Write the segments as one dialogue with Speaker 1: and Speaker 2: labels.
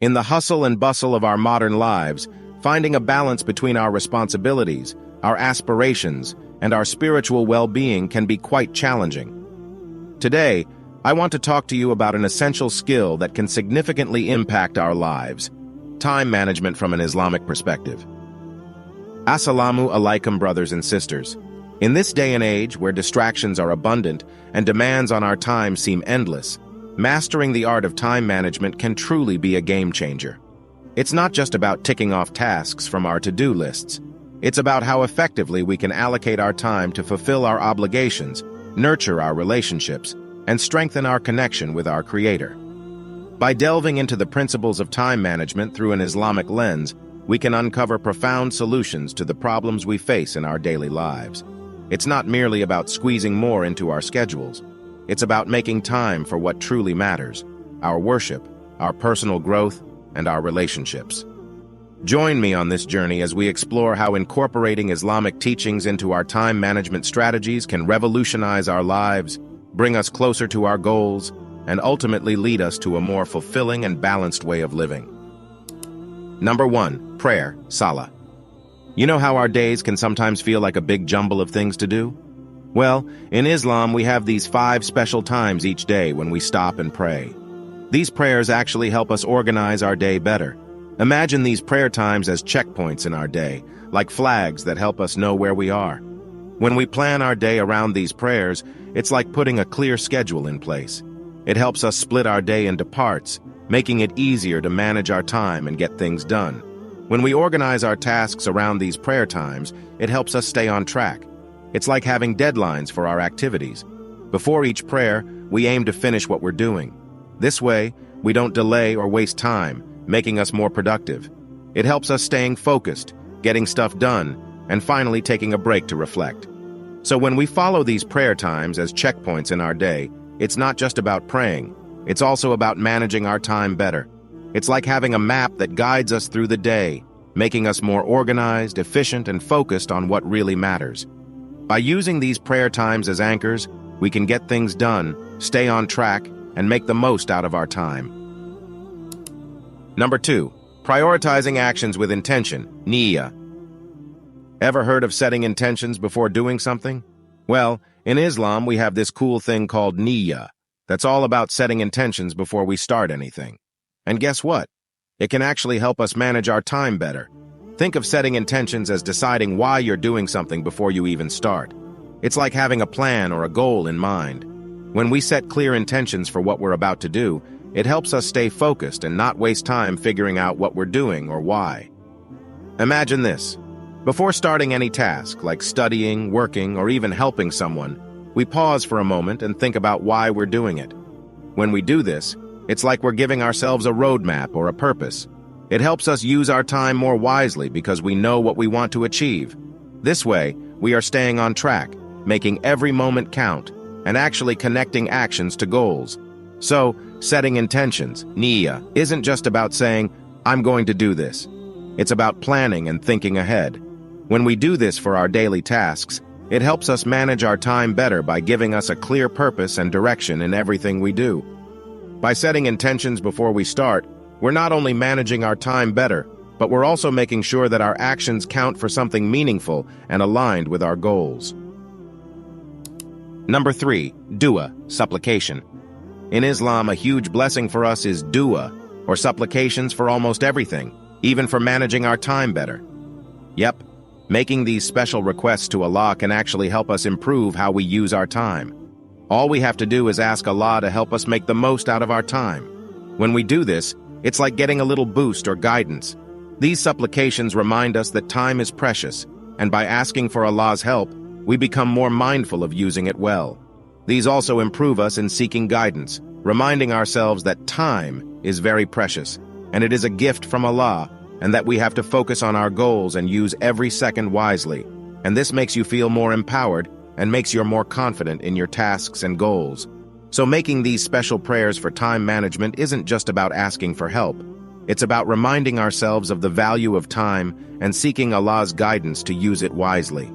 Speaker 1: In the hustle and bustle of our modern lives, finding a balance between our responsibilities, our aspirations, and our spiritual well-being can be quite challenging. Today, I want to talk to you about an essential skill that can significantly impact our lives: time management from an Islamic perspective. Assalamu alaikum, brothers and sisters. In this day and age where distractions are abundant and demands on our time seem endless, mastering the art of time management can truly be a game changer. It's not just about ticking off tasks from our to-do lists. It's about how effectively we can allocate our time to fulfill our obligations, nurture our relationships, and strengthen our connection with our Creator. By delving into the principles of time management through an Islamic lens, we can uncover profound solutions to the problems we face in our daily lives. It's not merely about squeezing more into our schedules. It's about making time for what truly matters: our worship, our personal growth, and our relationships. Join me on this journey as we explore how incorporating Islamic teachings into our time management strategies can revolutionize our lives, bring us closer to our goals, and ultimately lead us to a more fulfilling and balanced way of living. Number 1. Prayer, Salah. You know how our days can sometimes feel like a big jumble of things to do? Well, in Islam, we have these 5 special times each day when we stop and pray. These prayers actually help us organize our day better. Imagine these prayer times as checkpoints in our day, like flags that help us know where we are. When we plan our day around these prayers, it's like putting a clear schedule in place. It helps us split our day into parts, making it easier to manage our time and get things done. When we organize our tasks around these prayer times, it helps us stay on track. It's like having deadlines for our activities. Before each prayer, we aim to finish what we're doing. This way, we don't delay or waste time, making us more productive. It helps us staying focused, getting stuff done, and finally taking a break to reflect. So when we follow these prayer times as checkpoints in our day, it's not just about praying. It's also about managing our time better. It's like having a map that guides us through the day, making us more organized, efficient, and focused on what really matters. By using these prayer times as anchors, we can get things done, stay on track, and make the most out of our time. Number 2. Prioritizing actions with intention, Niyyah. Ever heard of setting intentions before doing something? Well, in Islam, we have this cool thing called Niyyah that's all about setting intentions before we start anything. And guess what? It can actually help us manage our time better. Think of setting intentions as deciding why you're doing something before you even start. It's like having a plan or a goal in mind. When we set clear intentions for what we're about to do, it helps us stay focused and not waste time figuring out what we're doing or why. Imagine this. Before starting any task, like studying, working, or even helping someone, we pause for a moment and think about why we're doing it. When we do this, it's like we're giving ourselves a roadmap or a purpose. It helps us use our time more wisely because we know what we want to achieve. This way, we are staying on track, making every moment count, and actually connecting actions to goals. So, setting intentions, Niyyah, isn't just about saying, "I'm going to do this." It's about planning and thinking ahead. When we do this for our daily tasks, it helps us manage our time better by giving us a clear purpose and direction in everything we do. By setting intentions before we start, we're not only managing our time better, but we're also making sure that our actions count for something meaningful and aligned with our goals. Number 3. Dua, supplication. In Islam, a huge blessing for us is dua, or supplications for almost everything, even for managing our time better. Yep, making these special requests to Allah can actually help us improve how we use our time. All we have to do is ask Allah to help us make the most out of our time. When we do this, it's like getting a little boost or guidance. These supplications remind us that time is precious, and by asking for Allah's help, we become more mindful of using it well. These also improve us in seeking guidance, reminding ourselves that time is very precious, and it is a gift from Allah, and that we have to focus on our goals and use every second wisely. And this makes you feel more empowered and makes you more confident in your tasks and goals. So making these special prayers for time management isn't just about asking for help. It's about reminding ourselves of the value of time and seeking Allah's guidance to use it wisely.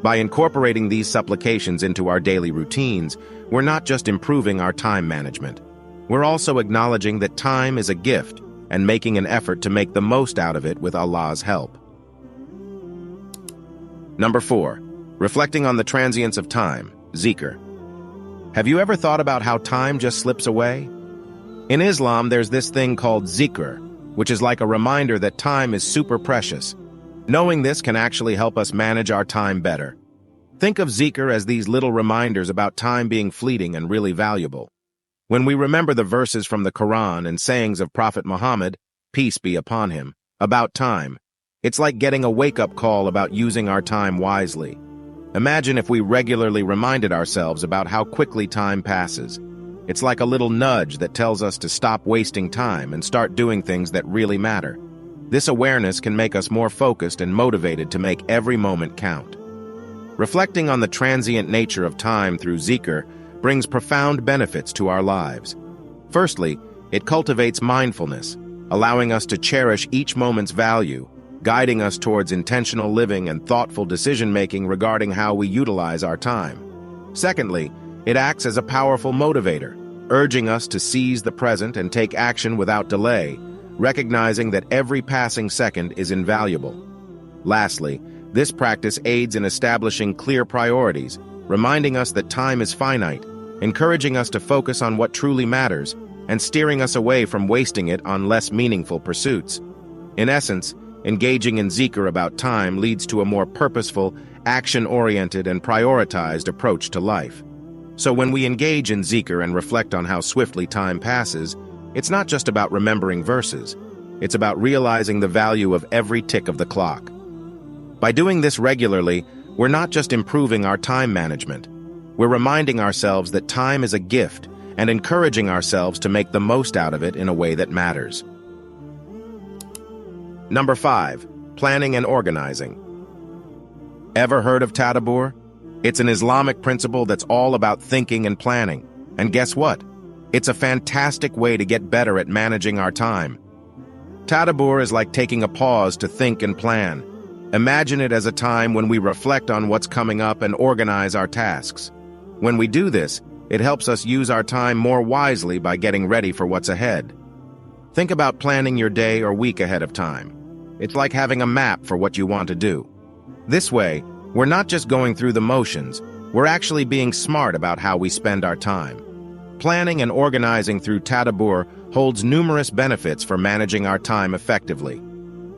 Speaker 1: By incorporating these supplications into our daily routines, we're not just improving our time management. We're also acknowledging that time is a gift, and making an effort to make the most out of it with Allah's help. Number 4. Reflecting on the transience of time, Dhikr. Have you ever thought about how time just slips away? In Islam, there's this thing called Dhikr, which is like a reminder that time is super precious. Knowing this can actually help us manage our time better. Think of Dhikr as these little reminders about time being fleeting and really valuable. When we remember the verses from the Quran and sayings of Prophet Muhammad, peace be upon him, about time, it's like getting a wake-up call about using our time wisely. Imagine if we regularly reminded ourselves about how quickly time passes. It's like a little nudge that tells us to stop wasting time and start doing things that really matter. This awareness can make us more focused and motivated to make every moment count. Reflecting on the transient nature of time through Dhikr brings profound benefits to our lives. Firstly, it cultivates mindfulness, allowing us to cherish each moment's value, guiding us towards intentional living and thoughtful decision-making regarding how we utilize our time. Secondly, it acts as a powerful motivator, urging us to seize the present and take action without delay, recognizing that every passing second is invaluable. Lastly, this practice aids in establishing clear priorities, reminding us that time is finite, encouraging us to focus on what truly matters, and steering us away from wasting it on less meaningful pursuits. In essence, engaging in Dhikr about time leads to a more purposeful, action-oriented, and prioritized approach to life. So when we engage in Dhikr and reflect on how swiftly time passes, it's not just about remembering verses. It's about realizing the value of every tick of the clock. By doing this regularly, we're not just improving our time management. We're reminding ourselves that time is a gift and encouraging ourselves to make the most out of it in a way that matters. Number 5. Planning and organizing. Ever heard of Tadabbur? It's an Islamic principle that's all about thinking and planning. And guess what? It's a fantastic way to get better at managing our time. Tadabbur is like taking a pause to think and plan. Imagine it as a time when we reflect on what's coming up and organize our tasks. When we do this, it helps us use our time more wisely by getting ready for what's ahead. Think about planning your day or week ahead of time. It's like having a map for what you want to do. This way, we're not just going through the motions, we're actually being smart about how we spend our time. Planning and organizing through Tadabbur holds numerous benefits for managing our time effectively.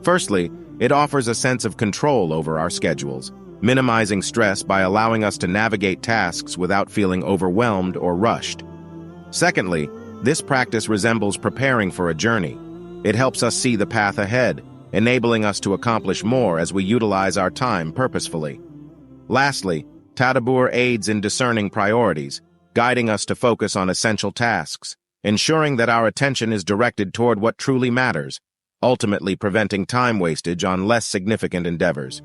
Speaker 1: Firstly, it offers a sense of control over our schedules, minimizing stress by allowing us to navigate tasks without feeling overwhelmed or rushed. Secondly, this practice resembles preparing for a journey. It helps us see the path ahead, enabling us to accomplish more as we utilize our time purposefully. Lastly, Tadabbur aids in discerning priorities, guiding us to focus on essential tasks, ensuring that our attention is directed toward what truly matters, ultimately preventing time wastage on less significant endeavors.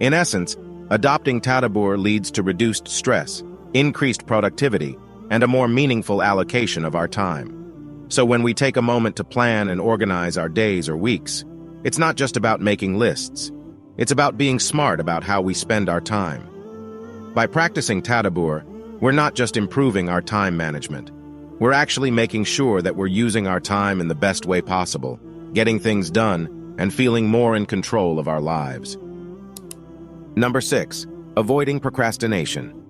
Speaker 1: In essence, adopting Tadabbur leads to reduced stress, increased productivity, and a more meaningful allocation of our time. So when we take a moment to plan and organize our days or weeks, it's not just about making lists. It's about being smart about how we spend our time. By practicing Tadabbur, we're not just improving our time management. We're actually making sure that we're using our time in the best way possible, getting things done, and feeling more in control of our lives. Number 6. Avoiding procrastination.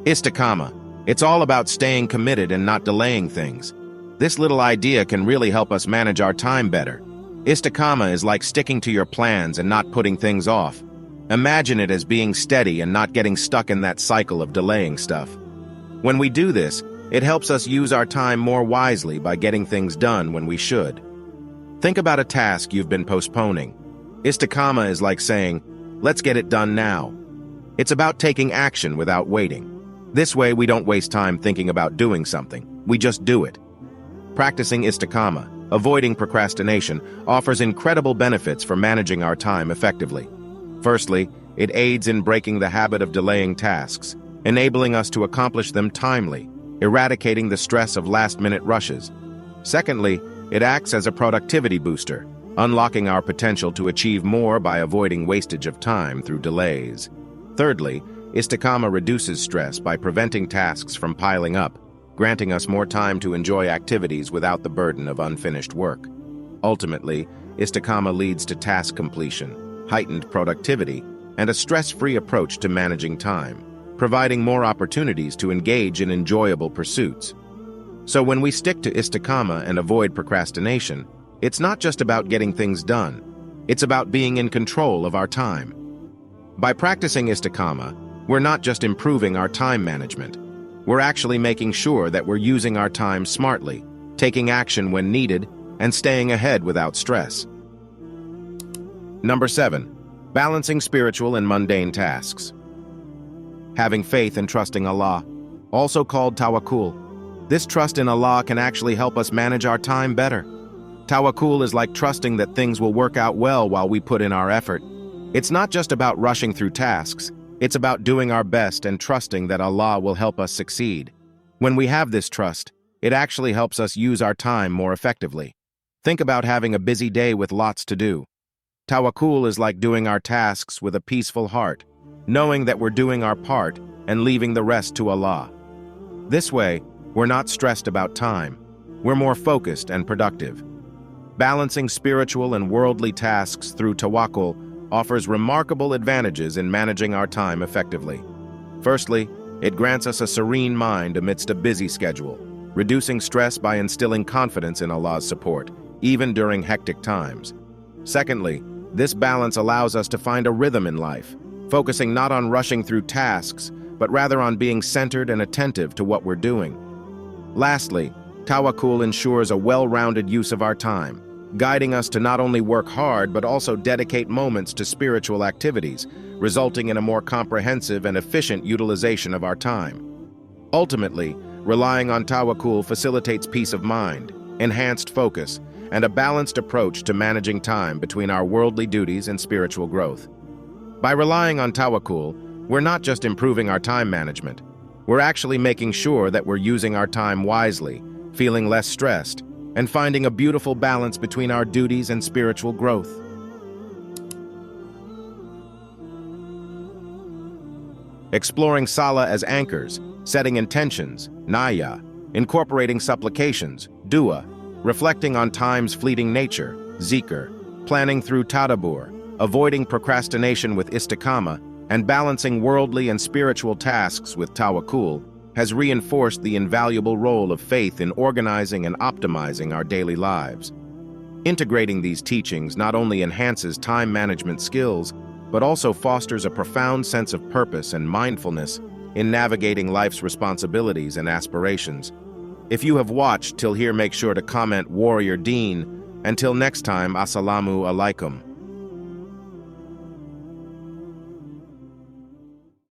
Speaker 1: Istiqamah. It's all about staying committed and not delaying things. This little idea can really help us manage our time better. Istiqamah is like sticking to your plans and not putting things off. Imagine it as being steady and not getting stuck in that cycle of delaying stuff. When we do this, it helps us use our time more wisely by getting things done when we should. Think about a task you've been postponing. Istiqamah is like saying, let's get it done now. It's about taking action without waiting. This way we don't waste time thinking about doing something, we just do it. Practicing Istiqamah, avoiding procrastination, offers incredible benefits for managing our time effectively. Firstly, it aids in breaking the habit of delaying tasks, enabling us to accomplish them timely, eradicating the stress of last-minute rushes. Secondly, it acts as a productivity booster, unlocking our potential to achieve more by avoiding wastage of time through delays. Thirdly, Istiqamah reduces stress by preventing tasks from piling up, granting us more time to enjoy activities without the burden of unfinished work. Ultimately, Istiqamah leads to task completion, heightened productivity, and a stress-free approach to managing time, providing more opportunities to engage in enjoyable pursuits. So when we stick to Istiqamah and avoid procrastination, it's not just about getting things done, it's about being in control of our time. By practicing Istiqamah, we're not just improving our time management, we're actually making sure that we're using our time smartly, taking action when needed, and staying ahead without stress. Number 7. Balancing spiritual and mundane tasks. Having faith and trusting Allah, also called Tawakkul. This trust in Allah can actually help us manage our time better. Tawakkul is like trusting that things will work out well while we put in our effort. It's not just about rushing through tasks, it's about doing our best and trusting that Allah will help us succeed. When we have this trust, it actually helps us use our time more effectively. Think about having a busy day with lots to do. Tawakkul is like doing our tasks with a peaceful heart, knowing that we're doing our part and leaving the rest to Allah. This way, we're not stressed about time. We're more focused and productive. Balancing spiritual and worldly tasks through Tawakkul offers remarkable advantages in managing our time effectively. Firstly, it grants us a serene mind amidst a busy schedule, reducing stress by instilling confidence in Allah's support, even during hectic times. Secondly, this balance allows us to find a rhythm in life, focusing not on rushing through tasks, but rather on being centered and attentive to what we're doing. Lastly, Tawakkul ensures a well-rounded use of our time, guiding us to not only work hard but also dedicate moments to spiritual activities, resulting in a more comprehensive and efficient utilization of our time. Ultimately, relying on Tawakkul facilitates peace of mind, enhanced focus, and a balanced approach to managing time between our worldly duties and spiritual growth. By relying on Tawakkul, we're not just improving our time management, we're actually making sure that we're using our time wisely, feeling less stressed, and finding a beautiful balance between our duties and spiritual growth. Exploring Salah as anchors, setting intentions, Niyyah, incorporating supplications, Dua, reflecting on time's fleeting nature, Dhikr, planning through Tadabbur, avoiding procrastination with Istiqamah, and balancing worldly and spiritual tasks with Tawakkul has reinforced the invaluable role of faith in organizing and optimizing our daily lives. Integrating these teachings not only enhances time management skills, but also fosters a profound sense of purpose and mindfulness in navigating life's responsibilities and aspirations. If you have watched till here, make sure to comment WarriorDeen. Until next time, Assalamu alaikum.